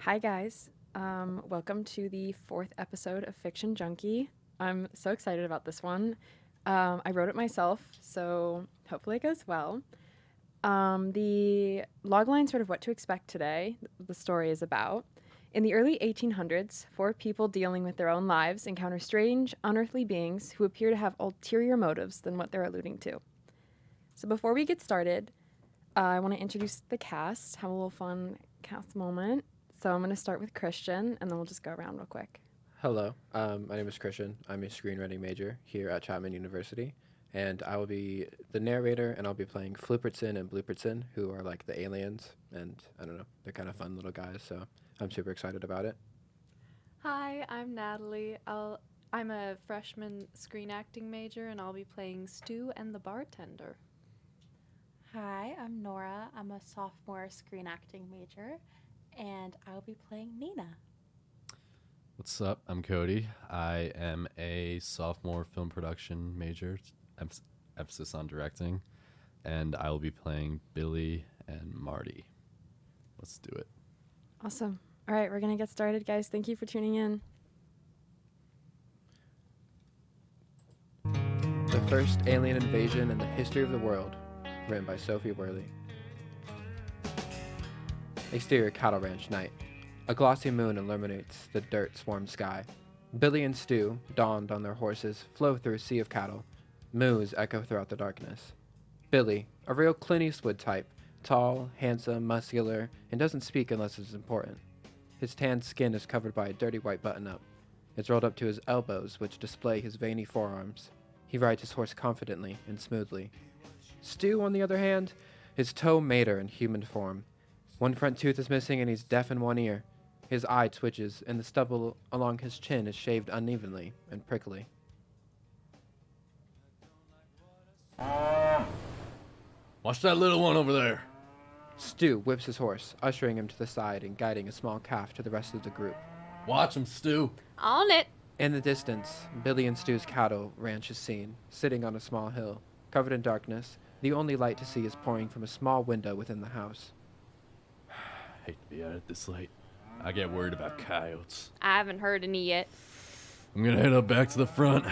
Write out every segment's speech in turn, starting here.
Hi, guys. Welcome to the fourth episode of Fiction Junkie. I'm so excited about this one. I wrote it myself, so hopefully it goes well. The logline, sort of what to expect today, the story is about. In the early 1800s, four people dealing with their own lives encounter strange, unearthly beings who appear to have ulterior motives than what they're alluding to. So before we get started, I want to introduce the cast, have a little fun cast moment. So I'm going to start with Christian, and then we'll just go around real quick. Hello, my name is Christian. I'm a screenwriting major here at Chapman University, and I will be the narrator, and I'll be playing Flippertson and Bloopertson, who are like the aliens, and I don't know, they're kind of fun little guys, so I'm super excited about it. Hi, I'm Natalie. I'm a freshman screen acting major and I'll be playing Stu and the bartender. Hi, I'm Nora. I'm a sophomore screen acting major, and I'll be playing Nina. What's up? I'm Cody. I am a sophomore film production major, emphasis on directing, and I will be playing Billy and Marty. Let's do it. Awesome. All right, we're going to get started, guys. Thank you for tuning in. The first alien invasion in the history of the world, written by Sophie Worley. Exterior cattle ranch night. A glossy moon illuminates the dirt-swarmed sky. Billy and Stu, dawned on their horses, flow through a sea of cattle. Moos echo throughout the darkness. Billy, a real Clint Eastwood type, tall, handsome, muscular, and doesn't speak unless it's important. His tanned skin is covered by a dirty white button-up. It's rolled up to his elbows, which display his veiny forearms. He rides his horse confidently and smoothly. Stu, on the other hand, is toe mater in human form. One front tooth is missing and he's deaf in one ear. His eye twitches, and the stubble along his chin is shaved unevenly and prickly. Watch that little one over there. Stu whips his horse, ushering him to the side and guiding a small calf to the rest of the group. Watch him, Stu. On it! In the distance, Billy and Stu's cattle ranch is seen, sitting on a small hill. Covered in darkness, the only light to see is pouring from a small window within the house. Hate to be at it this late. I get worried about coyotes. I haven't heard any yet. I'm gonna head up back to the front.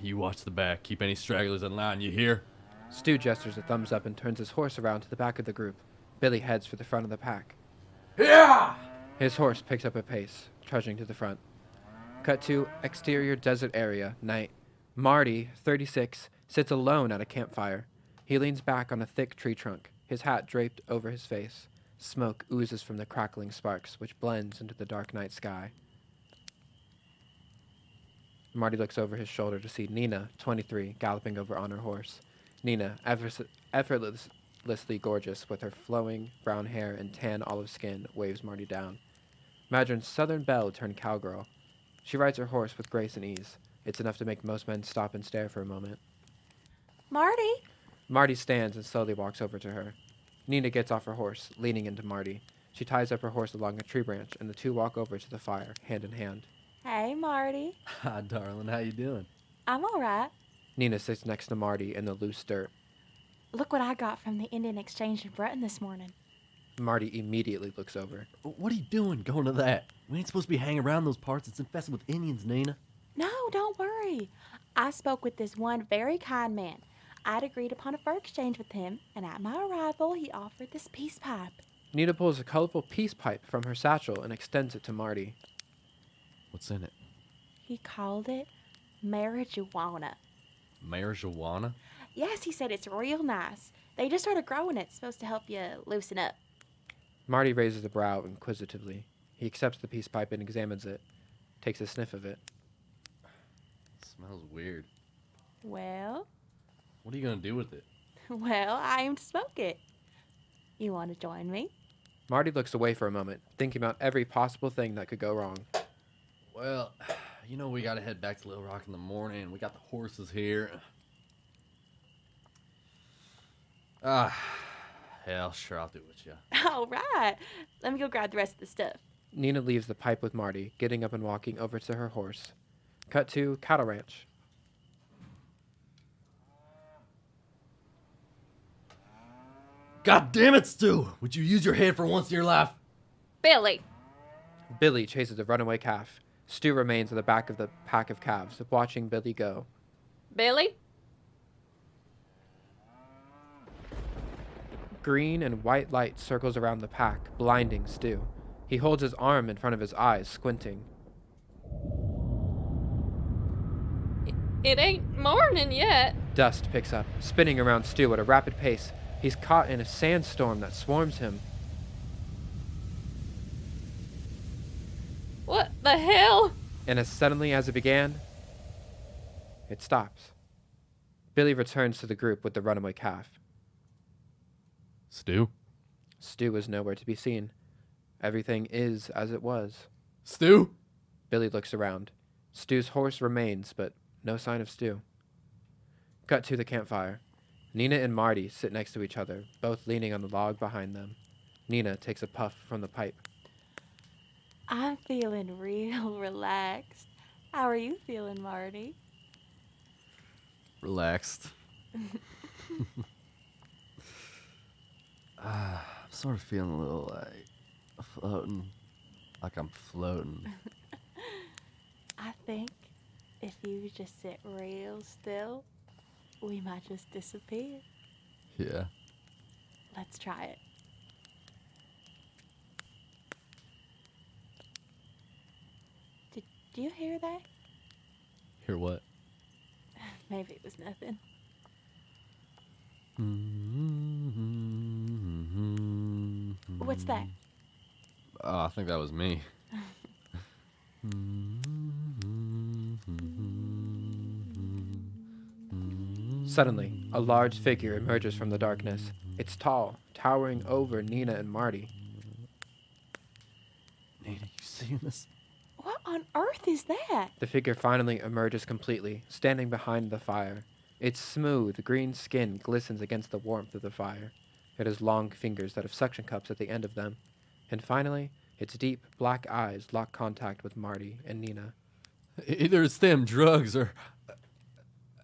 You watch the back. Keep any stragglers in line, you hear? Stu gestures a thumbs up and turns his horse around to the back of the group. Billy heads for the front of the pack. Yeah! His horse picks up a pace, trudging to the front. Cut to exterior desert area, night. Marty, 36, sits alone at a campfire. He leans back on a thick tree trunk, his hat draped over his face. Smoke oozes from the crackling sparks, which blends into the dark night sky. Marty looks over his shoulder to see Nina, 23, galloping over on her horse. Nina, effortlessly gorgeous with her flowing brown hair and tan olive skin, waves Marty down. Imagine Southern Belle turned cowgirl. She rides her horse with grace and ease. It's enough to make most men stop and stare for a moment. Marty! Marty stands and slowly walks over to her. Nina gets off her horse, leaning into Marty. She ties up her horse along a tree branch, and the two walk over to the fire, hand in hand. Hey, Marty. Hi, darling. How you doing? I'm all right. Nina sits next to Marty in the loose dirt. Look what I got from the Indian Exchange in Breton this morning. Marty immediately looks over. What are you doing going to that? We ain't supposed to be hanging around those parts. It's infested with Indians, Nina. No, don't worry. I spoke with this one very kind man. I'd agreed upon a fur exchange with him, and at my arrival, he offered this peace pipe. Nina pulls a colorful peace pipe from her satchel and extends it to Marty. What's in it? He called it marijuana. Marijuana? Yes, he said it's real nice. They just started growing it. It's supposed to help you loosen up. Marty raises a brow inquisitively. He accepts the peace pipe and examines it, takes a sniff of it. Smells weird. Well, What are you gonna do with it? I aim to smoke it. You want to join me? Marty looks away for a moment, thinking about every possible thing that could go wrong. Well, we gotta head back to Little Rock in the morning. We got the horses here. Hell, sure, I'll do it with you. All right. Let me go grab the rest of the stuff. Nina leaves the pipe with Marty, getting up and walking over to her horse. Cut to cattle ranch. God damn it, Stu! Would you use your head for once in your life? Billy! Billy chases a runaway calf. Stu remains at the back of the pack of calves, watching Billy go. Billy? Green and white light circles around the pack, blinding Stu. He holds his arm in front of his eyes, squinting. It ain't morning yet. Dust picks up, spinning around Stu at a rapid pace. He's caught in a sandstorm that swarms him. What the hell? And as suddenly as it began, it stops. Billy returns to the group with the runaway calf. Stu? Stu is nowhere to be seen. Everything is as it was. Stu? Billy looks around. Stu's horse remains, but no sign of Stu. Cut to the campfire. Nina and Marty sit next to each other, both leaning on the log behind them. Nina takes a puff from the pipe. I'm feeling real relaxed. How are you feeling, Marty? Relaxed. I'm sort of feeling a little like floating. Like I'm floating. I think if you just sit real still, we might just disappear. Yeah. Let's try it. Did you hear that? Hear what? Maybe it was nothing. What's that? Oh, I think that was me. Suddenly, a large figure emerges from the darkness. It's tall, towering over Nina and Marty. Nina, you seeing this? What on earth is that? The figure finally emerges completely, standing behind the fire. Its smooth, green skin glistens against the warmth of the fire. It has long fingers that have suction cups at the end of them. And finally, its deep, black eyes lock contact with Marty and Nina. Either it's them drugs or...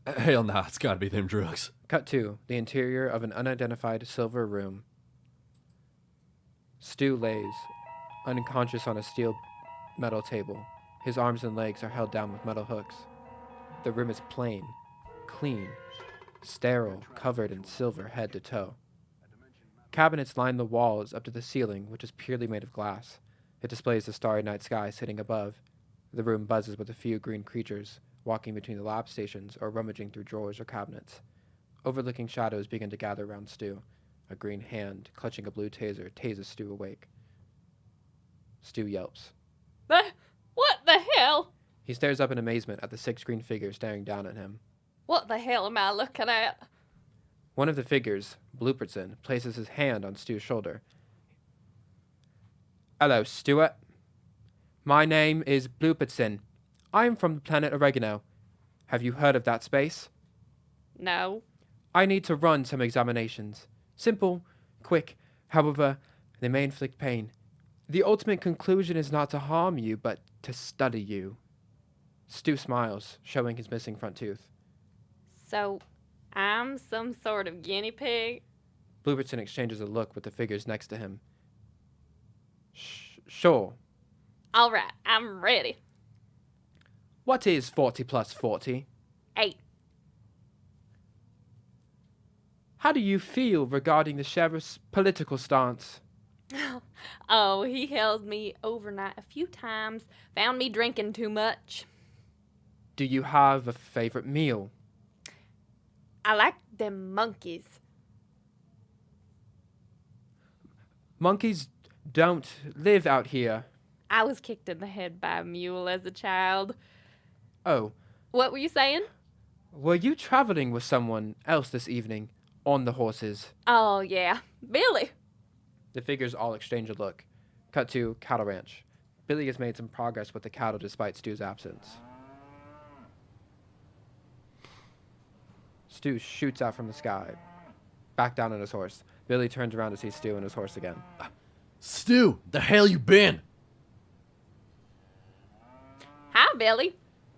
Hell nah, it's gotta be them drugs. Cut to the interior of an unidentified silver room. Stu lays, unconscious on a steel metal table. His arms and legs are held down with metal hooks. The room is plain, clean, sterile, covered in silver head to toe. Cabinets line the walls up to the ceiling, which is purely made of glass. It displays the starry night sky sitting above. The room buzzes with a few green creatures, walking between the lab stations or rummaging through drawers or cabinets. Overlooking shadows begin to gather around Stu. A green hand, clutching a blue taser, tases Stu awake. Stu yelps. What the hell? He stares up in amazement at the 6 green figures staring down at him. What the hell am I looking at? One of the figures, Bluepertson, places his hand on Stu's shoulder. Hello, Stuart. My name is Bluepertson. I am from the planet Oregano. Have you heard of that space? No. I need to run some examinations. Simple, quick, however, they may inflict pain. The ultimate conclusion is not to harm you, but to study you. Stu smiles, showing his missing front tooth. So, I'm some sort of guinea pig? Bluebertson exchanges a look with the figures next to him. Sure. All right, I'm ready. What is 40 plus 40? 8. How do you feel regarding the sheriff's political stance? Oh, he held me overnight a few times, found me drinking too much. Do you have a favorite meal? I like them monkeys. Monkeys don't live out here. I was kicked in the head by a mule as a child. Oh, What were you saying? were you traveling with someone else this evening on the horses? Oh, yeah. Billy. The figures all exchange a look. Cut to cattle ranch. Billy has made some progress with the cattle despite Stu's absence. Stu shoots out from the sky, back down on his horse. Billy turns around to see Stu and his horse again. Stu, the hell you been? Hi, Billy.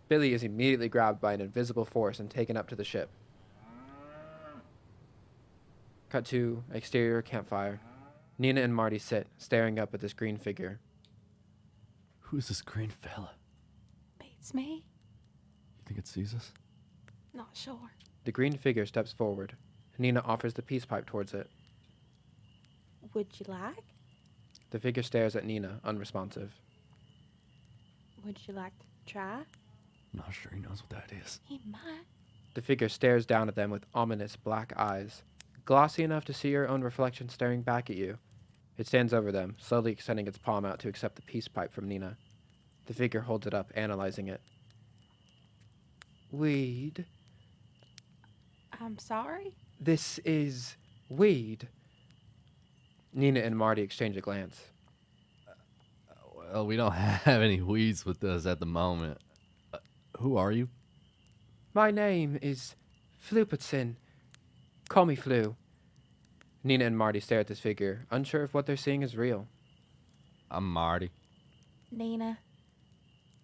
Billy is immediately grabbed by an invisible force and taken up to the ship. Cut to exterior campfire. Nina and Marty sit, staring up at this green figure. Who's this green fella? Beats me. You think it sees us? Not sure. The green figure steps forward. Nina offers the peace pipe towards it. Would you like? The figure stares at Nina, unresponsive. Would you like to try? Not sure he knows what that is. He might. The figure stares down at them with ominous black eyes, glossy enough to see your own reflection staring back at you. It stands over them, slowly extending its palm out to accept the peace pipe from Nina. The figure holds it up, analyzing it. Weed. I'm sorry? This is weed. Nina and Marty exchange a glance. Well, we don't have any weeds with us at the moment. Who are you? My name is Flupitson. Call me Flu. Nina and Marty stare at this figure, unsure if what they're seeing is real. I'm Marty. Nina.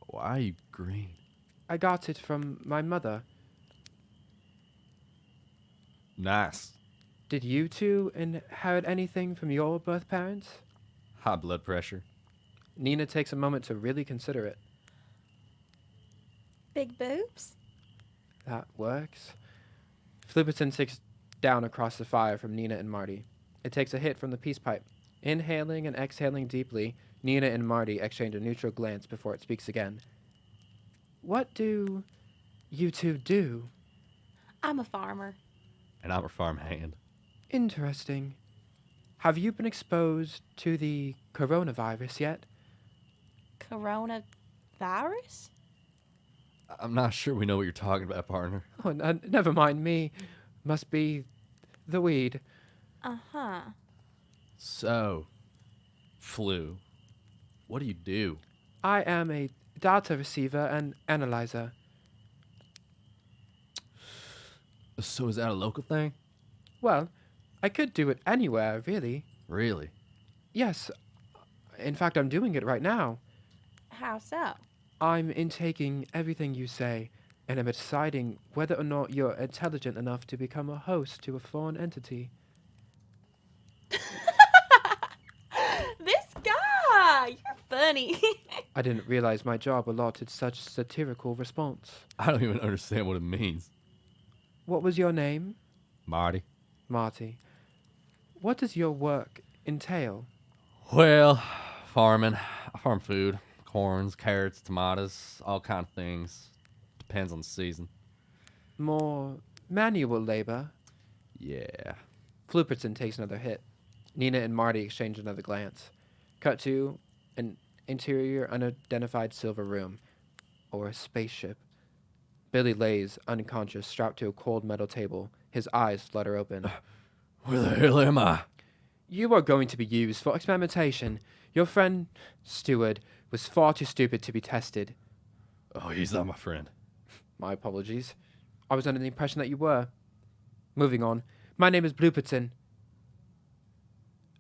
Why are you green? I got it from my mother. Nice. Did you two inherit anything from your birth parents? High blood pressure. Nina takes a moment to really consider it. Big boobs? That works. Flupitson sits down across the fire from Nina and Marty. It takes a hit from the peace pipe. Inhaling and exhaling deeply, Nina and Marty exchange a neutral glance before it speaks again. What do you two do? I'm a farmer. And I'm a farmhand. Interesting. Have you been exposed to the coronavirus yet? Coronavirus? I'm not sure we know what you're talking about, partner. Oh, never mind me. Must be the weed. Uh-huh. So, Flu, what do you do? I am a data receiver and analyzer. So is that a local thing? Well, I could do it anywhere, really. Really? Yes. In fact, I'm doing it right now. How so? I'm intaking everything you say, and I'm deciding whether or not you're intelligent enough to become a host to a foreign entity. This guy! You're funny. I didn't realize my job allotted such satirical response. I don't even understand what it means. What was your name? Marty. Marty. What does your work entail? Well, farming. I farm food. Corns, carrots, tomatoes, all kind of things. Depends on the season. More manual labor? Yeah. Flupperton takes another hit. Nina and Marty exchange another glance. Cut to an interior unidentified silver room, or a spaceship. Billy lays unconscious, strapped to a cold metal table. His eyes flutter open. Where the hell am I? You are going to be used for experimentation. Your friend, Steward, was far too stupid to be tested. Oh, he's not my friend. My apologies. I was under the impression that you were. Moving on. My name is Blueperton.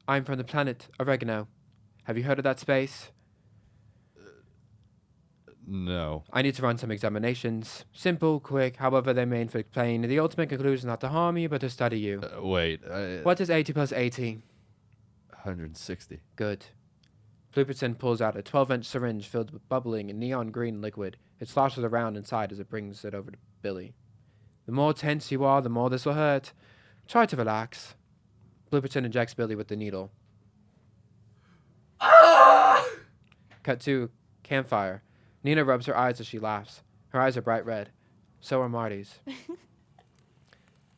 I'm from the planet Oregano. Have you heard of that space? No. I need to run some examinations. Simple, quick, however they may inflict pain. The ultimate conclusion is not to harm you, but to study you. Wait. What is 80 plus 80? 160. Good. Blueperton pulls out a 12-inch syringe filled with bubbling and neon green liquid. It sloshes around inside as it brings it over to Billy. The more tense you are, the more this will hurt. Try to relax. Blueperton injects Billy with the needle. Cut to campfire. Nina rubs her eyes as she laughs. Her eyes are bright red. So are Marty's.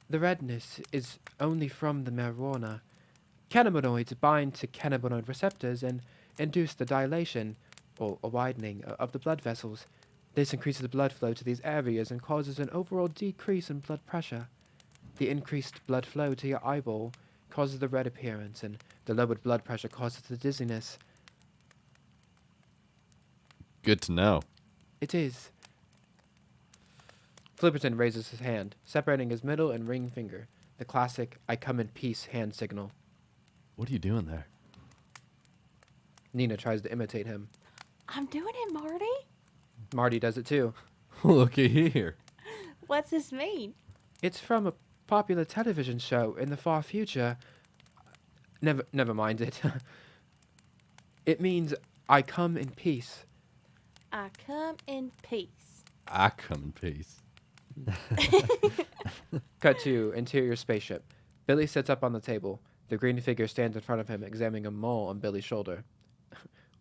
The redness is only from the marijuana. Cannabinoids bind to cannabinoid receptors and induce the dilation, or a widening, of the blood vessels. This increases blood flow to these areas and causes an overall decrease in blood pressure. The increased blood flow to your eyeball causes the red appearance, and the lowered blood pressure causes the dizziness. Good to know. It is. Flipperton raises his hand, separating his middle and ring finger, the classic I come in peace hand signal. What are you doing there? Nina tries to imitate him. I'm doing it, Marty. Marty does it too. Looky here. What's this mean? It's from a popular television show in the far future. Never mind it. It means I come in peace. I come in peace. I come in peace. Cut to interior spaceship. Billy sits up on the table. The green figure stands in front of him, examining a mole on Billy's shoulder.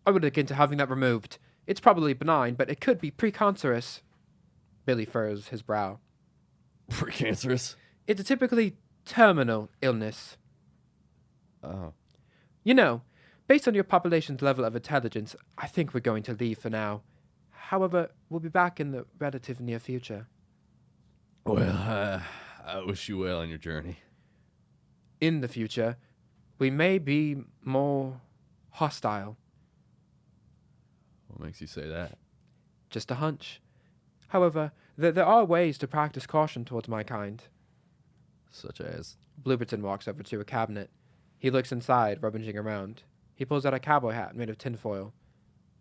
I would look into having that removed. It's probably benign, but it could be precancerous. Billy furrows his brow. Precancerous? It's a typically terminal illness. Oh. You know, based on your population's level of intelligence, I think we're going to leave for now. However, we'll be back in the relative near future. Well, I wish you well on your journey. In the future, we may be more hostile. What makes you say that? Just a hunch. However, there are ways to practice caution towards my kind. Such as? Blueberton walks over to a cabinet. He looks inside, rummaging around. He pulls out a cowboy hat made of tinfoil.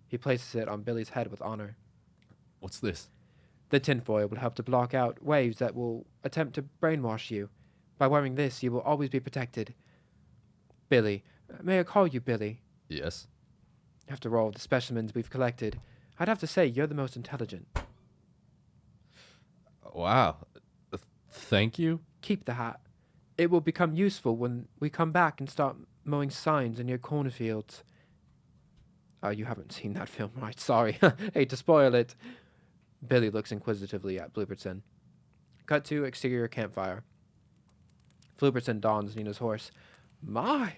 He places it on Billy's head with honor. What's this? The tinfoil will help to block out waves that will attempt to brainwash you. By wearing this, you will always be protected. Billy. May I call you Billy? Yes. After all the specimens we've collected, I'd have to say you're the most intelligent. Wow. Thank you? Keep the hat. It will become useful when we come back and start mowing signs in your cornfields. Oh, you haven't seen that film, right? Sorry. Hate to spoil it. Billy looks inquisitively at Blueberton. Cut to exterior campfire. Blueberton dons Nina's horse. My,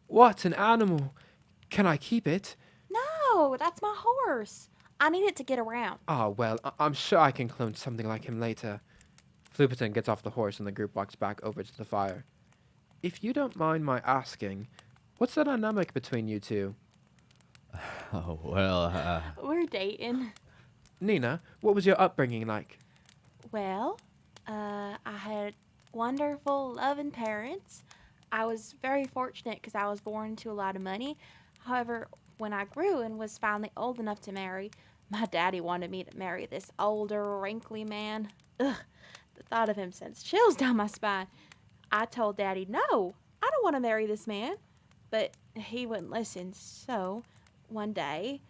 what an animal! Can I keep it? No, that's my horse. I need it to get around. Ah, well, I'm sure I can clone something like him later. Blueberton gets off the horse and the group walks back over to the fire. If you don't mind my asking, what's the dynamic between you two? Oh, well, We're dating. Nina, what was your upbringing like? Well, I had wonderful, loving parents. I was very fortunate because I was born into a lot of money. However, when I grew and was finally old enough to marry, my daddy wanted me to marry this older, wrinkly man. Ugh, the thought of him sends chills down my spine. I told Daddy, no, I don't want to marry this man. But he wouldn't listen, so one day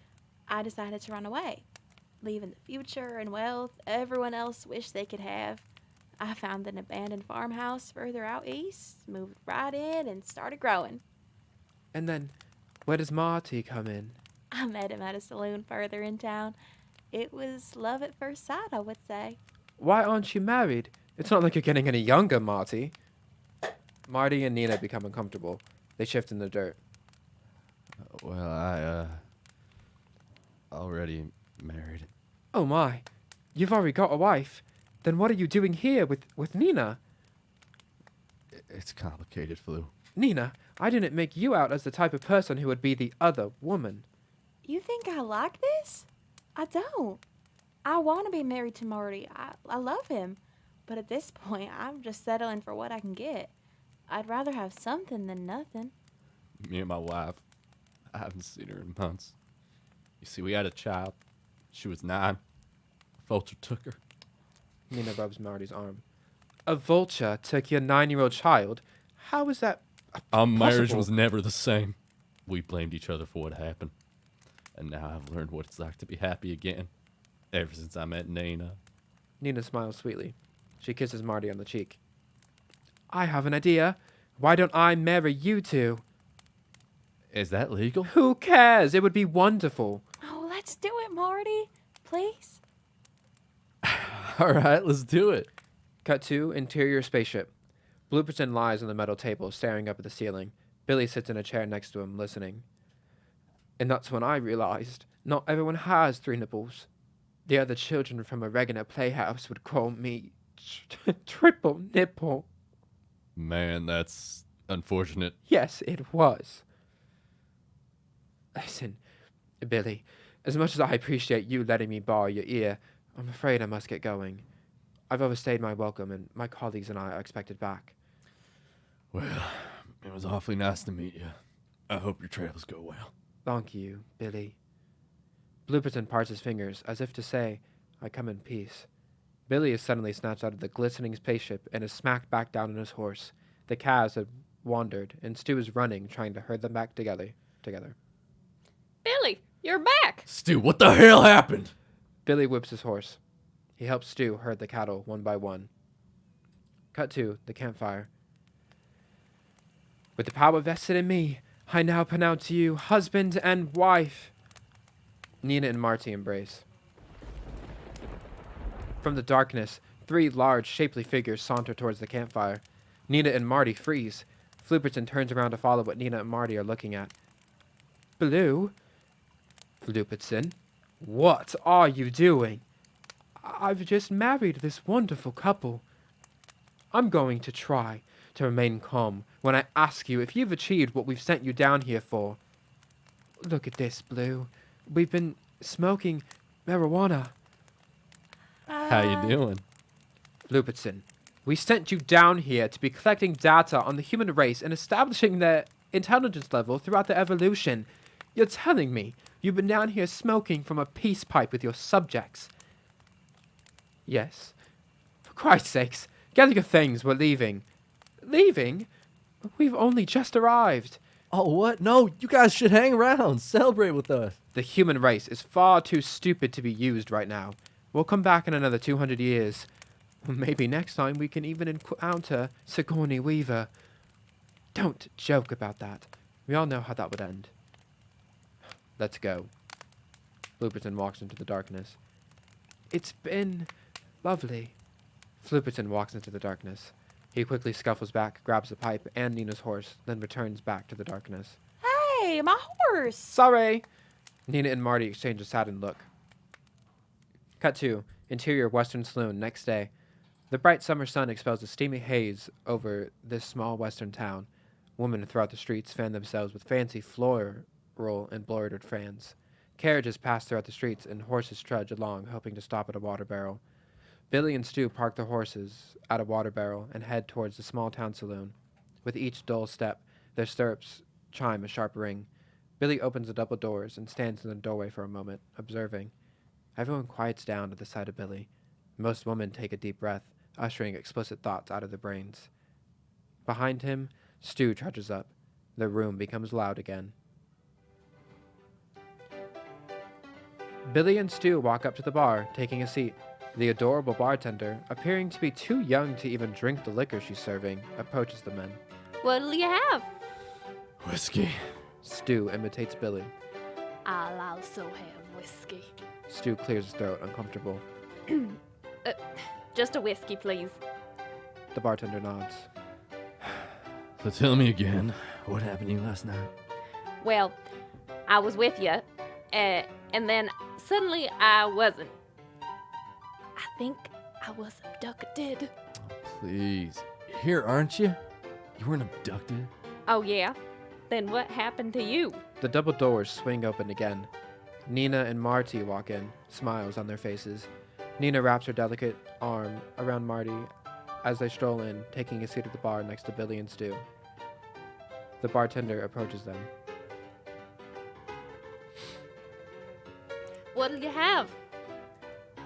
I decided to run away, leaving the future and wealth everyone else wished they could have. I found an abandoned farmhouse further out east, moved right in, and started growing. And then, where does Marty come in? I met him at a saloon further in town. It was love at first sight, I would say. Why aren't you married? It's not like you're getting any younger, Marty. Marty and Nina become uncomfortable. They shift in the dirt. well, I, already married. Oh my, you've already got a wife. Then what are you doing here with Nina? It's complicated, Flu. Nina, I didn't make you out as the type of person who would be the other woman. You think I like this? I don't. I want to be married to Marty. I love him. But at this point, I'm just settling for what I can get. I'd rather have something than nothing. Me and my wife, I haven't seen her in months. You see, we had a child. She was 9. Vulture took her. Nina rubs Marty's arm. A vulture took your 9-year-old child? How is that Our marriage possible? was never the same. We blamed each other for what happened. And now I've learned what it's like to be happy again. Ever since I met Nina. Nina smiles sweetly. She kisses Marty on the cheek. I have an idea. Why don't I marry you two? Is that legal? Who cares? It would be wonderful. Oh, let's do it, Marty. Please. All right, let's do it. Cut to interior spaceship. Blueberton lies on the metal table, staring up at the ceiling. Billy sits in a chair next to him, listening. And that's when I realized not everyone has 3 nipples. The other children from a regular playhouse would call me triple nipple. Man, that's unfortunate. Yes, it was. Listen, Billy, as much as I appreciate you letting me borrow your ear, I'm afraid I must get going. I've overstayed my welcome, and my colleagues and I are expected back. Well, it was awfully nice to meet you. I hope your travels go well. Thank you, Billy. Blueberton parts his fingers, as if to say, I come in peace. Billy is suddenly snatched out of the glistening spaceship and is smacked back down on his horse. The calves have wandered, and Stu is running, trying to herd them back together. Billy, You're back! Stu, what the hell happened? Billy whips his horse. He helps Stu herd the cattle one by one. Cut to the campfire. With the power vested in me, I now pronounce you husband and wife. Nina and Marty embrace. From the darkness, 3 large, shapely figures saunter towards the campfire. Nina and Marty freeze. Flupperton turns around to follow what Nina and Marty are looking at. Blue? Flupperton, what are you doing? I've just married this wonderful couple. I'm going to try to remain calm when I ask you if you've achieved what we've sent you down here for. Look at this, Blue. We've been smoking marijuana. How you doing? Flupperton, we sent you down here to be collecting data on the human race and establishing their intelligence level throughout the evolution. You're telling me you've been down here smoking from a peace pipe with your subjects? Yes. For Christ's sakes, gather your things, we're leaving. Leaving? We've only just arrived. Oh, what? No, you guys should hang around. Celebrate with us. The human race is far too stupid to be used right now. We'll come back in another 200 years. Maybe next time we can even encounter Sigourney Weaver. Don't joke about that. We all know how that would end. Let's go. Flupperton walks into the darkness. It's been lovely. Flupperton walks into the darkness. He quickly scuffles back, grabs a pipe and Nina's horse, then returns back to the darkness. Hey, my horse! Sorry! Nina and Marty exchange a saddened look. Cut to interior Western Saloon next day. The bright summer sun expels a steamy haze over this small western town. Women throughout the streets fan themselves with fancy floral embroidered fans. Carriages pass throughout the streets and horses trudge along, hoping to stop at a water barrel. Billy and Stu park their horses at a water barrel and head towards the small town saloon. With each dull step, their stirrups chime a sharp ring. Billy opens the double doors and stands in the doorway for a moment, observing. Everyone quiets down at the sight of Billy. Most women take a deep breath, ushering explicit thoughts out of their brains. Behind him, Stu trudges up. The room becomes loud again. Billy and Stu walk up to the bar, taking a seat. The adorable bartender, appearing to be too young to even drink the liquor she's serving, approaches the men. What'll you have? Whiskey. Stu imitates Billy. I'll also have whiskey. Stu clears his throat, uncomfortable. Just a whiskey, please. The bartender nods. So tell me again, what happened to you last night? Well, I was with you, and then suddenly I wasn't. I think I was abducted. Please. Here, aren't you? You weren't abducted? Oh, yeah? Then what happened to you? The double doors swing open again. Nina and Marty walk in, smiles on their faces. Nina wraps her delicate arm around Marty as they stroll in, taking a seat at the bar next to Billy and Stu. The bartender approaches them. What'll you have?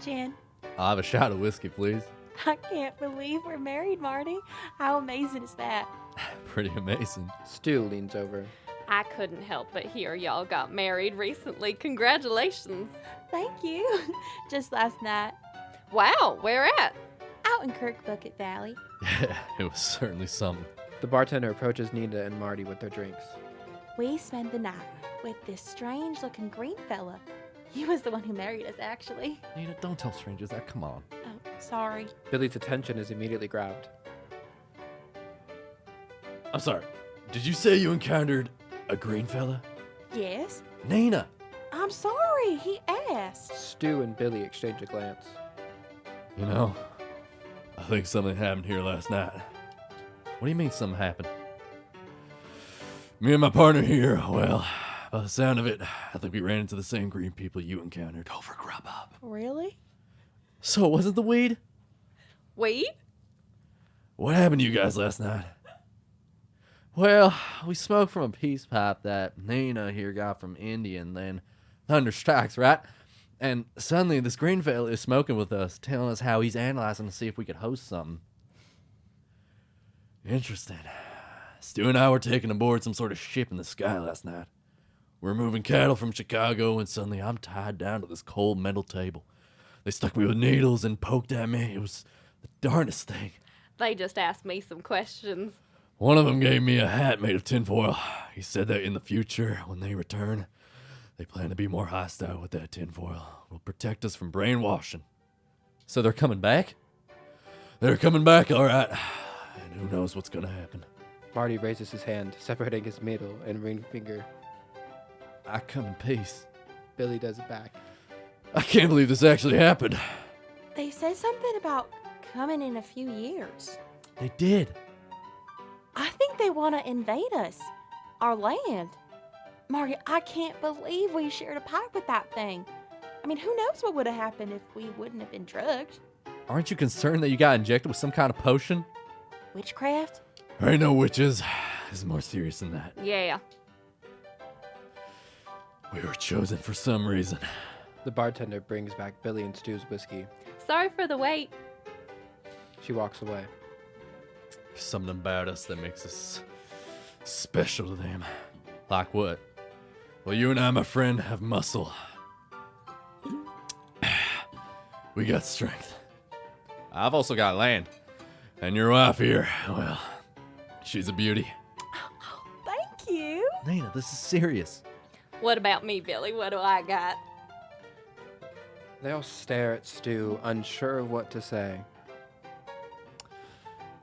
Jen, I'll have a shot of whiskey, please. I can't believe we're married, Marty. How amazing is that? Pretty amazing. Stu leans over. I couldn't help but hear y'all got married recently. Congratulations. Thank you. Just last night, Wow, where at? out in Kirkbucket Valley. Yeah, it was certainly something. The bartender approaches Nina and Marty with their drinks. We spent the night with this strange-looking green fella. He was the one who married us, actually. Nina, don't tell strangers that. Come on. Oh, sorry. Billy's attention is immediately grabbed. I'm sorry. Did you say you encountered a green fella? Yes? Nina! I'm sorry, he asked. Stu and Billy exchange a glance. You know, I think something happened here last night. What do you mean something happened? Me and my partner here, well, by the sound of it, I think we ran into the same green people you encountered over Grubhub. Really? So it wasn't the weed? Weed? What happened to you guys last night? Well, we smoked from a peace pipe that Nina here got from India, and then thunder strikes, right? And suddenly this green fella is smoking with us, telling us how he's analyzing to see if we could host something. Interesting. Stu and I were taken aboard some sort of ship in the sky last night. We're moving cattle from Chicago, and suddenly I'm tied down to this cold metal table. They stuck me with needles and poked at me. It was the darndest thing. They just asked me some questions. One of them gave me a hat made of tinfoil. He said that in the future, when they return, they plan to be more hostile with that tinfoil. Will protect us from brainwashing. So they're coming back? They're coming back, all right. And who knows what's gonna happen. Marty raises his hand, separating his middle and ring finger. I come in peace. Billy does it back. I can't believe this actually happened. They said something about coming in a few years. They did. I think they want to invade us, our land. Marty, I can't believe we shared a pipe with that thing. I mean, who knows what would have happened if we wouldn't have been drugged? Aren't you concerned that you got injected with some kind of potion? Witchcraft? There ain't no witches. It's more serious than that. Yeah. We were chosen for some reason. The bartender brings back Billy and Stu's whiskey. Sorry for the wait. She walks away. There's something about us that makes us special to them. Like what? Well, you and I, my friend, have muscle. We got strength. I've also got land. And your wife here, well, she's a beauty. Thank you. Nina, this is serious. What about me, Billy? What do I got? They all stare at Stu, unsure of what to say.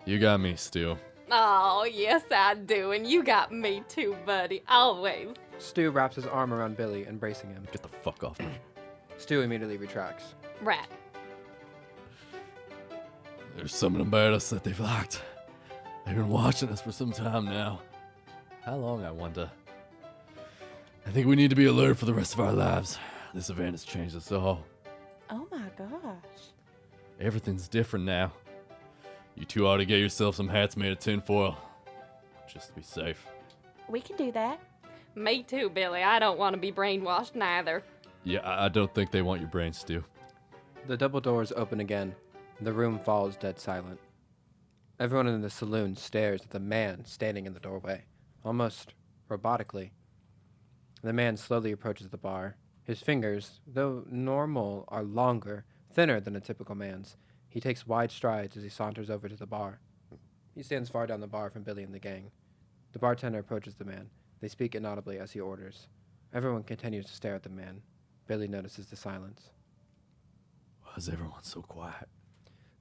You got me, Stu. Oh, yes, I do. And you got me too, buddy. Always. Stu wraps his arm around Billy, embracing him. Get the fuck off me. Stu immediately retracts. Right. There's something about us that they've locked. They've been watching us for some time now. How long, I wonder? I think we need to be alert for the rest of our lives. This event has changed us all. Oh my gosh. Everything's different now. You two ought to get yourself some hats made of tinfoil. Just to be safe. We can do that. Me too, Billy. I don't want to be brainwashed neither. Yeah, I don't think they want your brains, Stu. The double doors open again. The room falls dead silent. Everyone in the saloon stares at the man standing in the doorway, almost robotically. The man slowly approaches the bar. His fingers, though normal, are longer, thinner than a typical man's. He takes wide strides as he saunters over to the bar. He stands far down the bar from Billy and the gang. The bartender approaches the man. They speak inaudibly as he orders. Everyone continues to stare at the man. Billy notices the silence. Why is everyone so quiet?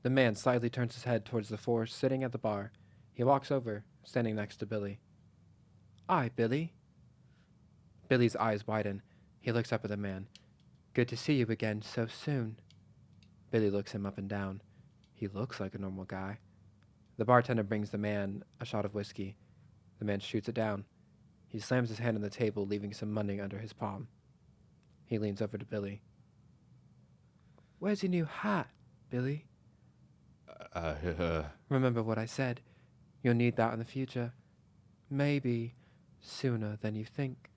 The man slightly turns his head towards the four sitting at the bar. He walks over, standing next to Billy. "Aye, Billy." Billy's eyes widen. He looks up at the man. "Good to see you again so soon." Billy looks him up and down. He looks like a normal guy. The bartender brings the man a shot of whiskey. The man shoots it down. He slams his hand on the table, leaving some money under his palm. He leans over to Billy. "Where's your new hat, Billy?" Remember what I said. You'll need that in the future. Maybe sooner than you think.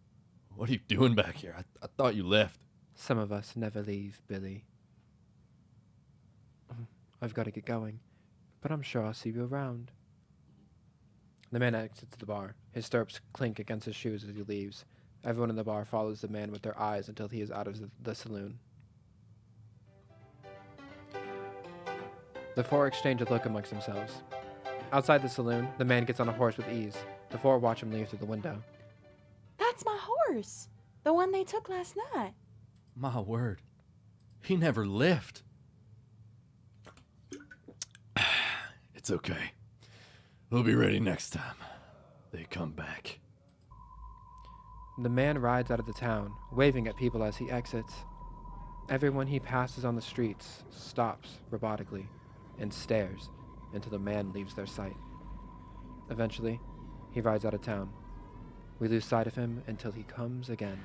What are you doing back here? I thought you left. Some of us never leave, Billy. I've got to get going, but I'm sure I'll see you around. The man exits the bar. His stirrups clink against his shoes as he leaves. Everyone in the bar follows the man with their eyes until he is out of the saloon. The four exchange a look amongst themselves. Outside the saloon, the man gets on a horse with ease. The four watch him leave through the window. That's my horse. The one they took last night. My word. He never left. It's okay. We'll be ready next time. They come back. The man rides out of the town, waving at people as he exits. Everyone he passes on the streets stops robotically and stares until the man leaves their sight. Eventually, he rides out of town. We lose sight of him until he comes again.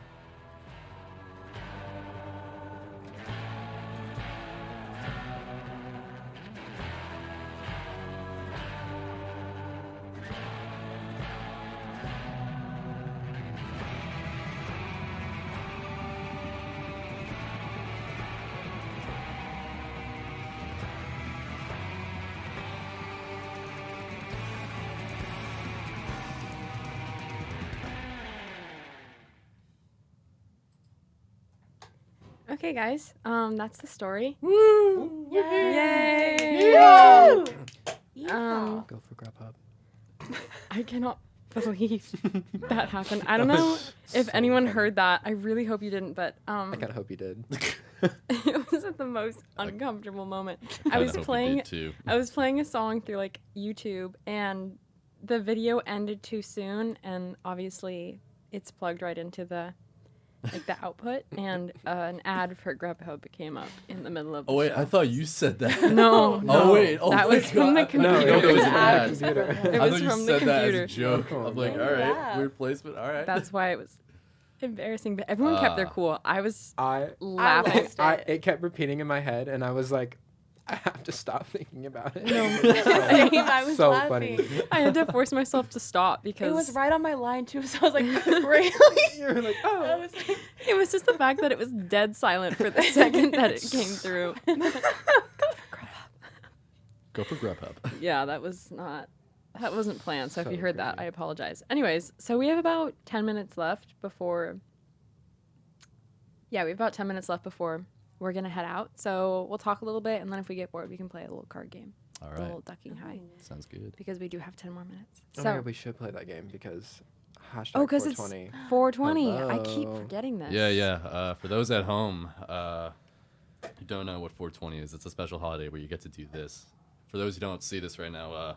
Okay, guys. That's the story. Woo! Yay! Yeah. Go for Grubhub. I cannot believe that happened. I don't know if So anyone funny. heard that. I really hope you didn't, but I kind of hope you did. it was at the most uncomfortable moment. I Kinda was hope you playing did too. I was playing a song through like YouTube and the video ended too soon and obviously it's plugged right into the output and an ad for Grubhub came up in the middle of the Oh wait, show. I thought you said that. No, no. Oh wait. Oh That my was from the God. computer. I didn't know it it was was an an ad. ad. Computer. It I was thought you from the said that computer. as a joke. Oh, I'm like, no. all right, Yeah. weird placement. All right. That's why it was embarrassing, but everyone kept their cool. I was I laughing. lost I it. it kept repeating in my head, and I was like, I have to stop thinking about it. No. Same, I was so laughing. funny. I had to force myself to stop because It was right on my line too, so I was like, really? You were like, I oh. was like, it was just the fact that it was dead silent for the second that it came through. Go for Grubhub. Yeah, that wasn't planned. So if So you heard that, crazy. I apologize. Anyways, so we have about 10 minutes left before. Yeah, we have about 10 minutes left before we're gonna head out. So we'll talk a little bit, and then if we get bored, we can play a little card game, All a right. little ducking high, Sounds good. because we do have 10 more minutes. Oh So my God, we should play that game because hashtag oh, because it's 420. 420. I keep Hello. forgetting this. Yeah. For those at home, you don't know what 420 is. It's a special holiday where you get to do this. For those who don't see this right now,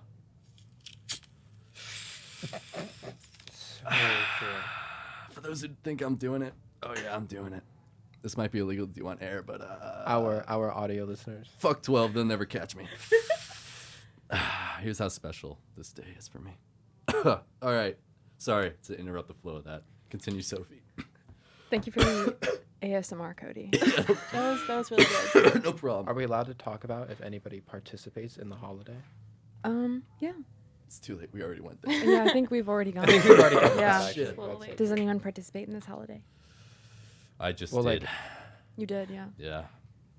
for those who think I'm doing it, oh yeah, I'm doing it. This might be illegal to do on air, but Our audio listeners. fuck 12, they'll never catch me. Here's how special this day is for me. All right. Sorry to interrupt the flow of that. Continue, Sophie. Thank you for the ASMR, Cody. that was really good. No problem. Are we allowed to talk about if anybody participates in the holiday? Yeah. It's too late. We already went there. Yeah, I think we've already gone. We've already got Yeah. that, actually. Shit. That's Does anyone participate in this holiday? I just Well, did. like- You did, yeah. Yeah.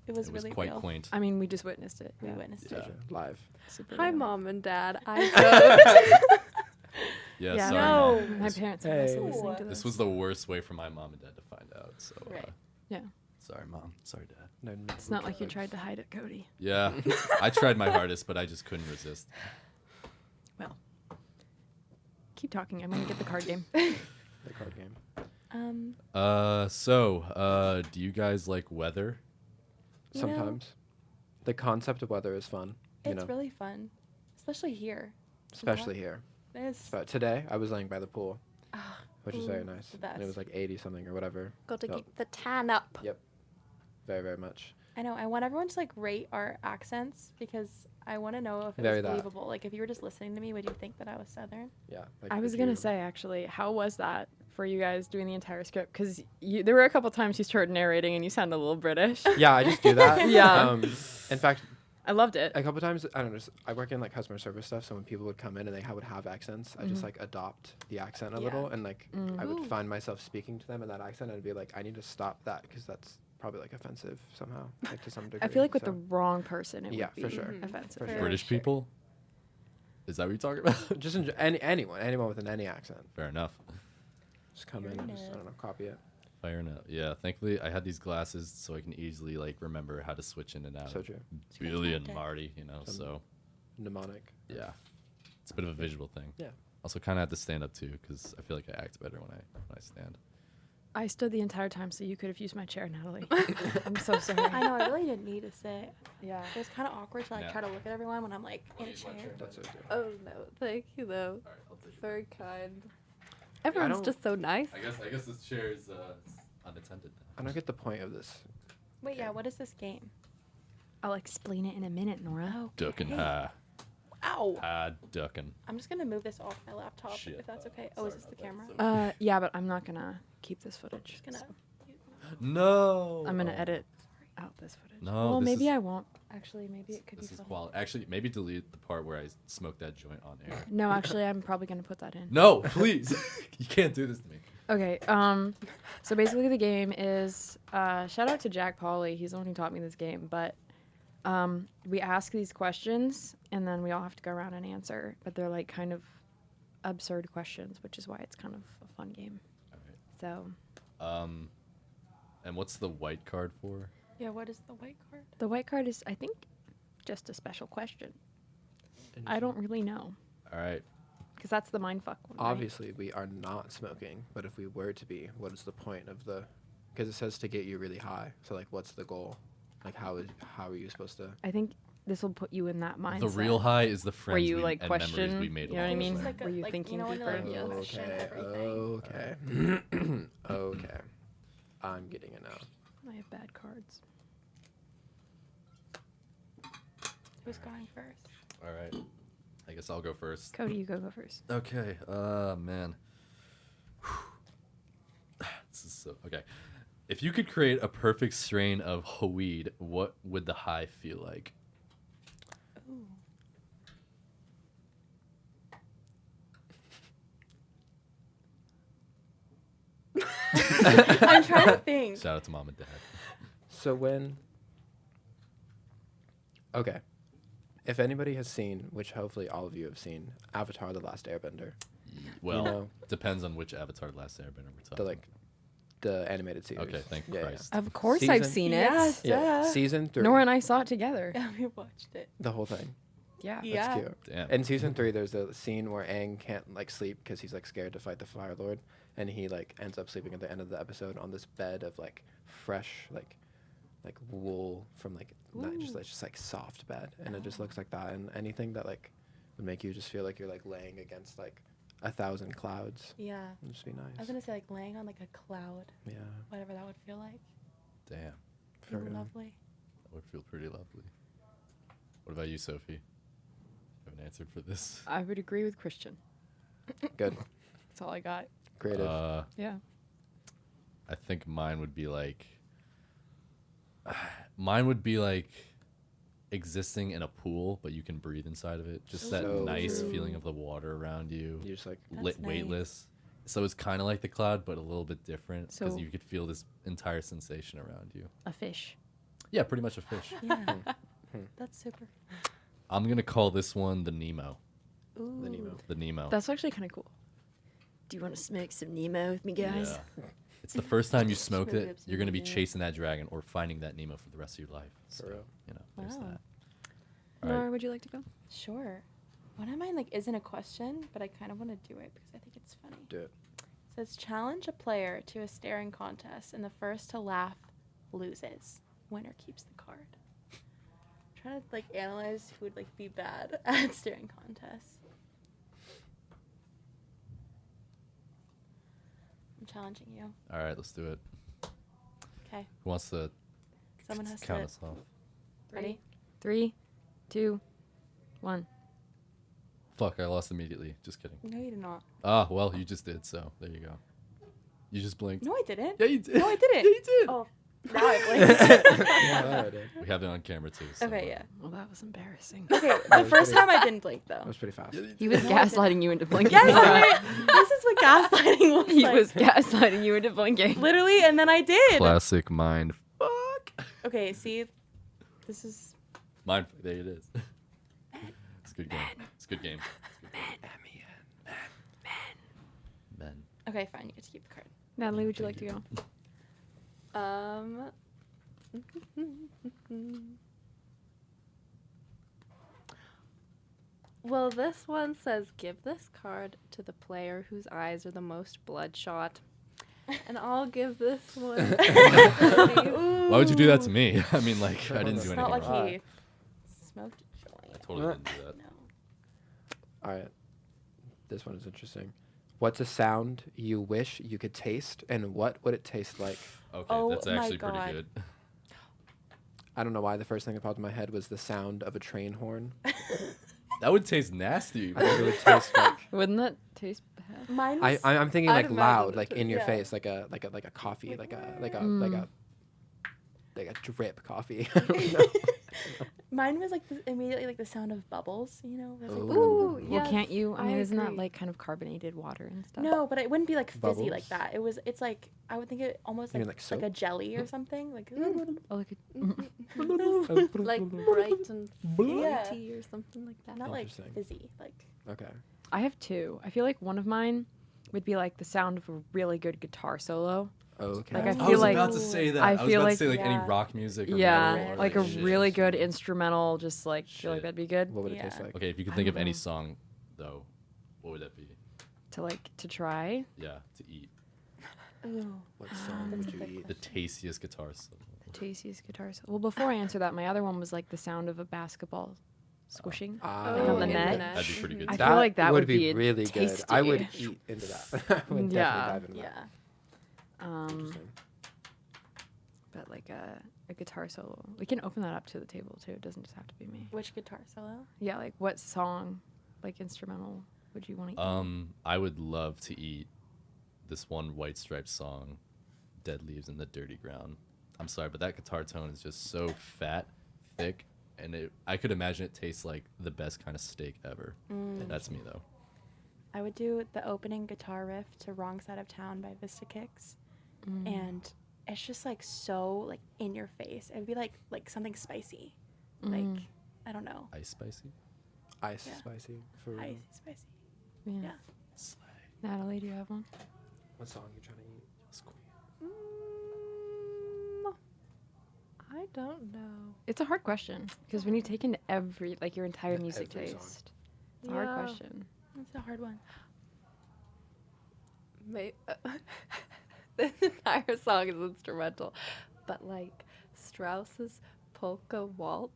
It was It was really quite real. quaint. I mean, we just witnessed it. We Yeah. witnessed Yeah. it. live. Super Hi, real. Mom and Dad. I Yeah, Yeah, sorry. no. man. My parents are also Hey. listening to this. This was the worst way for my mom and dad to find out. So, Right. Yeah. sorry, Mom. Sorry, Dad. No, It's not like you tried to hide it, Cody. Yeah, I tried my hardest, but I just couldn't resist. Well, keep talking. I'm gonna get the card game. The card game. Do you guys like weather? You know, Sometimes. The concept of weather is fun. You It's know, really fun, especially here. especially here. It's But today, I was laying by the pool, which is very ooh, nice. the And it was best. like 80 something or whatever. got to Felt keep the tan up. very, very much. I know. I want everyone to like rate our accents because I want to know if it Very was that. believable. Like if you were just listening to me, would you think that I was Southern? Yeah. Like I was if gonna you- say actually, how was that for you guys doing the entire script? Because there were a couple times you started narrating and you sounded a little British. Yeah, I just do that. Yeah. In fact, I loved it. a couple times, I don't know, I work in like customer service stuff, so when people would come in and they would have accents, I just like adopt the accent a Yeah. little, and like I would Ooh. find myself speaking to them in that accent, and I'd be like, I need to stop that because that's probably like offensive somehow, like to some degree. I feel like with so. the wrong person, it Yeah, would be for sure. Mhm. offensive. For sure. British people? Is that what you're talking about? just anyone with any accent, Fair enough. just come in and just I don't know, copy it. Fair enough. Yeah, thankfully I had these glasses so I can easily like remember how to switch in and out. So true. Billy and Fantastic. Marty, you know, Some- so Mnemonic. yeah. It's a bit of a visual thing. Yeah. Also kind of have to stand up too because I feel like I act better when I stand. I stood the entire time, so you could have used my chair, Natalie. I'm so sorry. I know. I really didn't need to sit. Yeah. It was kind of awkward to like Yeah. try to look at everyone when I'm like in a chair. That's so true. Oh no, thank you though. Very kind. I Everyone's don't- just so nice. I guess this chair is unattended. I don't get the point of this. Wait, yeah. What is this game? I'll explain it in a minute, Nora. Oh, Ducking okay. high. Ow! Ducking. I'm just gonna move this off my laptop Shit. if that's okay. Oh, is this the camera? Yeah, but I'm not gonna keep this footage. Just gonna. so No. I'm gonna edit out this footage. No, Well, this maybe is- I won't. Actually, maybe it could This be is funny. quality. Actually, maybe delete the part where I smoked that joint on air. No, actually, I'm probably gonna put that in. No, please. You can't do this to me. Okay. So basically, the game is shout out to Jack Pauly. He's the one who taught me this game. But we ask these questions, and then we all have to go around and answer. But they're like kind of absurd questions, which is why it's kind of a fun game. So And what's the white card for? Yeah, what is the white card? The white card is, I think, just a special question. I don't really know. All right. Because that's the mindfuck one. right? Obviously, we are not smoking, but if we were to be, what is the point of the? Because it says to get you really high. So like, what's the goal? Like, how are you supposed to? I think this will put you in that mindset. The real high is the friends where you we, like and question, memories we made you know what I along the mean? way. Like a- Were you like, thinking you know, when deeper? you're like, question Okay. everything. Okay. Okay. I'm getting it now. I have bad cards. Who's going first? All right. I guess I'll go first. Cody, you go first. Okay. Man. This is so okay. If you could create a perfect strain of weed, what would the high feel like? Ooh. I'm trying to think. Shout out to mom and dad. So when. Okay. If anybody has seen, which hopefully all of you have seen, Avatar: The Last Airbender, Well, know- depends on which Avatar: The Last Airbender we're talking. the like, the animated series. Okay, thank Yeah, yeah. Christ. Of course I've Season- seen it. Yes. Yeah, Duh. season 3. Nora and I saw it together. Yeah, we watched it. The whole thing. Yeah. That's Yeah. cute. Damn. In season 3, there's a scene where Aang can't like sleep because he's like scared to fight the Fire Lord, and he like ends up sleeping at the end of the episode on this bed of like fresh like wool from like not just like soft bed, and it just looks like that. And anything that like would make you just feel like you're like laying against like 1,000 clouds Yeah. would just be nice. I was gonna say like laying on like a cloud, Yeah. whatever that would feel like. Damn. For Feel real. lovely. That would feel pretty lovely. What about you, Sophie? You haven't answered for this. I would agree with Christian. Good. That's all I got. Creative. Yeah. I think mine would be like existing in a pool, but you can breathe inside of it. Just that So nice true. feeling of the water around you, You just like That's nice. weightless. So it's kind of like the cloud, but a little bit different because So- you could feel this entire sensation around you. A fish. Yeah, pretty much a fish. Yeah. That's super. I'm gonna call this one the Nemo. Ooh. the Nemo. The Nemo. That's actually kind of cool. Do you want to smoke some Nemo with me, guys? Yeah. It's the first time you smoke Really it, upset you're gonna be with you. chasing that dragon or finding that Nemo for the rest of your life. So, For real. you know, there's Wow. that. All Nora, right. would you like to go? Sure. One of mine like isn't a question, but I kind of want to do it because I think it's funny. Do it. It says challenge a player to a staring contest, and the first to laugh loses. Winner keeps the card. I'm trying to like analyze who would like be bad at staring contests. I'm challenging you. All right, let's do it. Okay. Who wants to Someone has count to. us off? Ready? 3, 2, 1. Fuck, I lost immediately. Just kidding. No, you did not. Ah, well, you just did, so there you go. You just blinked. No, I didn't. Yeah, you did. No, I didn't. Yeah, you did. Oh, now I blinked. Yeah, that I did. We have it on camera too. So, Okay, yeah. Well, that was embarrassing. Okay, That the was first pretty- time I didn't blink though. That was pretty fast. He was No, I didn't. gaslighting you into blinking. Yes, this is what gaslighting looks He like. was gaslighting you into blinking. Literally, and then I did. Classic mind. Fuck. Okay, see, this is Mind. There it is. It's a good game. It's a good game. Men. okay. Fine, you get to keep the card. Natalie, would you like to go? Well, this one says give this card to the player whose eyes are the most bloodshot. And I'll give this one. Why would you do that to me? I mean, like, I didn't do It's anything not like wrong. he smoked a I joint. totally didn't do that. No. All right. This one is interesting. What's a sound you wish you could taste, and what would it taste like? Okay, Oh that's my actually pretty God. good. I don't know why the first thing that popped in my head was the sound of a train horn. That would taste nasty. I think it would taste like Wouldn't that taste bad? Mine was. I'm thinking I'd like imagine loud, it like would, in your yeah. face, like a coffee, like a Mm. drip coffee. I don't know. Mine was like immediately like the sound of bubbles. You know. It was like, Ooh. Well, yes, can't you? I mean, isn't that agree. like kind of carbonated water and stuff? No, but it wouldn't be like fizzy like Bubbles? that. It's like I would think it almost You like mean like a soap? jelly or something. Like Oh, like like bright and Yeah. fruity or something like that. not like Interesting. fizzy. Like Okay. I have two. I feel like one of mine would be like the sound of a really good guitar solo. Okay. Like, I I feel was like- about to say that. I I was feel about like- to say like any Yeah. rock music or Yeah, metal or like a shit. really good instrumental, just like feel like Shit. that'd be good What would it Yeah. taste like? Okay, if you could I think of don't any know. song though, what would that be? to try. Yeah, to eat. Ooh. What song would you eat? The tastiest guitar solo. The tastiest guitar. Well, before I answer that, my other one was like the sound of a basketball squishing. Ah, Like on the in the net. net. That'd be pretty good. I too. feel like that would be be really good. I would tasty. eat into that. I would definitely Yeah. dive into that. Um, Interesting. but like a guitar solo. We can open that up to the table too. It doesn't just have to be me. Which guitar solo? Yeah, like what song, like instrumental, would you want to eat? I would love to eat this one White Stripes song, "Dead Leaves in the Dirty Ground." I'm sorry, but that guitar tone is just so fat, thick, and I could imagine it tastes like the best kind of steak ever. That's me though. I would do the opening guitar riff to "Wrong Side of Town" by Vista Kicks, and it's just like so like in your face. It would be like something spicy, like I don't know, Ice spicy. Ice Yeah. spicy for real. icy spicy. Yeah. yeah. Slay. Natalie, do you have one? What song are you trying to eat? Yes, queen. I don't know. It's a hard question because when you take into like your entire music Every song. taste, it's a hard Yeah. question. That's a hard one. This entire song is instrumental, but like Strauss's polka waltz.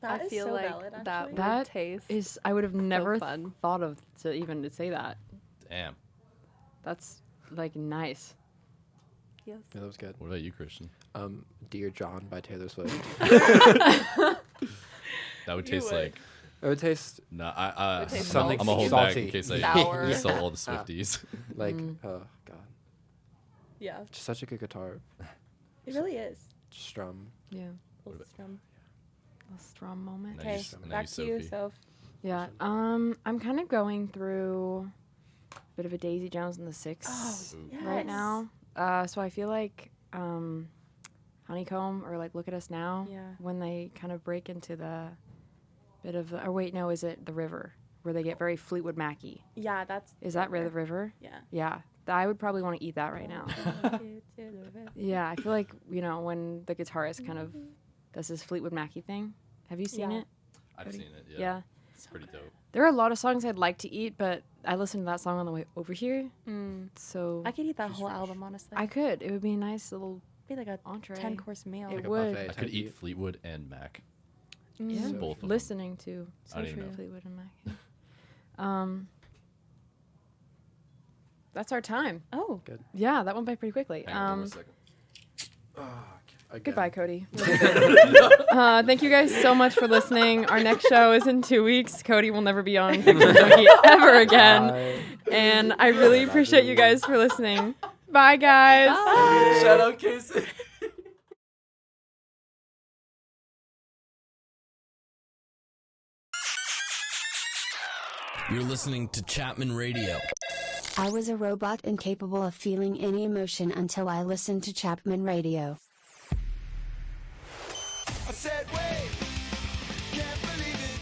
That I is feel so like valid, that actually. would That taste. I would have never fun. thought of to even to say that. Damn. That's like nice. Yes. Yeah, that was good. What about you, Christian? Dear John by Taylor Swift. That would You taste would. like. It would taste No, Would taste Something I'm gonna hold back salty. in case I Sour. insult all the Swifties. like, oh god, Yeah. just such a good guitar. It really is. Strum. Yeah, What a strong moment. Nice. Okay, And then back to you, Sophie. Soph. Yeah. I'm kind of going through a bit of a Daisy Jones and the Six Ooh. right now. So I feel like Honeycomb or like Look at Us Now Yeah. when they kind of break into the bit of or wait, no, is it the river where they get very Fleetwood Macy? Yeah, that's. Is that the river? Yeah. Yeah. I would probably want to eat that right now. Yeah, I feel like, when the guitarist kind of does his Fleetwood Macy thing. Have you seen Yeah. it? I've Cody? seen it. Yeah. Yeah. It's pretty dope. There are a lot of songs I'd like to eat, but I listened to that song on the way over here. Mm. So I could eat that She's whole fresh. album, honestly. I could. It would be a nice little be like a entree. 10-course meal. It Like a would. buffet I type could eat eat. Fleetwood and Mac. Yeah. So Both of them. Listening to I didn't know. Fleetwood and Mac. That's our time. Oh. Yeah, that went by pretty quickly. Hang on one second. Again. Goodbye, Cody. Thank you guys so much for listening. Our next show is in 2 weeks. Cody will never be on Fiction Junkie ever again. Bye. And I really appreciate you guys for listening. Bye, guys. Shout out Casey. You're listening to Chapman Radio. I was a robot incapable of feeling any emotion until I listened to Chapman Radio.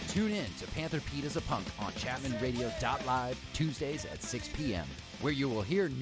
Tune in to Panther Pete as a Punk on ChapmanRadio.live Tuesdays at 6 p.m., where you will hear new